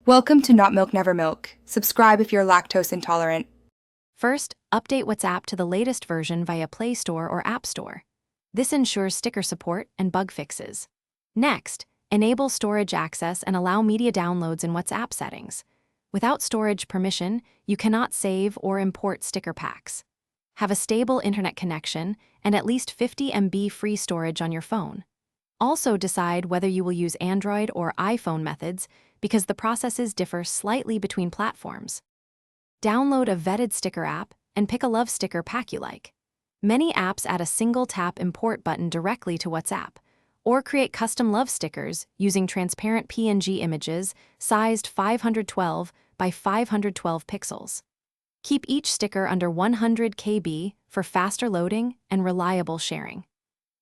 Welcome to Not Milk Never Milk. Subscribe if you're lactose intolerant. First, update WhatsApp to the latest version via Play Store or App Store. This ensures sticker support and bug fixes. Next, enable storage access and allow media downloads in WhatsApp settings. Without storage permission, you cannot save or import sticker packs. Have a stable internet connection and at least 50 MB free storage on your phone. Also decide whether you will use Android or iPhone methods because the processes differ slightly between platforms. Download a vetted sticker app and pick a love sticker pack you like. Many apps add a single tap import button directly to WhatsApp, or create custom love stickers using transparent PNG images sized 512 by 512 pixels. Keep each sticker under 100 KB for faster loading and reliable sharing.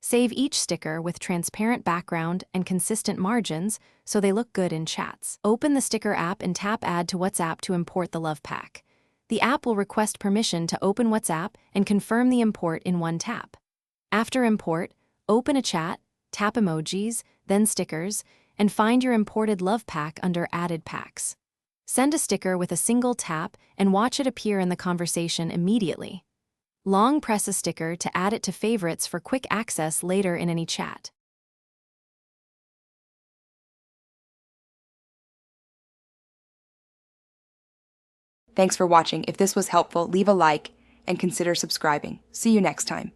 Save each sticker with transparent background and consistent margins so they look good in chats. Open the sticker app and tap Add to WhatsApp to import the love pack. The app will request permission to open WhatsApp and confirm the import in one tap. After import, open a chat, tap emojis, then stickers, and find your imported love pack under Added Packs. Send a sticker with a single tap and watch it appear in the conversation immediately. Long press a sticker to add it to favorites for quick access later in any chat. Thanks for watching. If this was helpful, leave a like and consider subscribing. See you next time.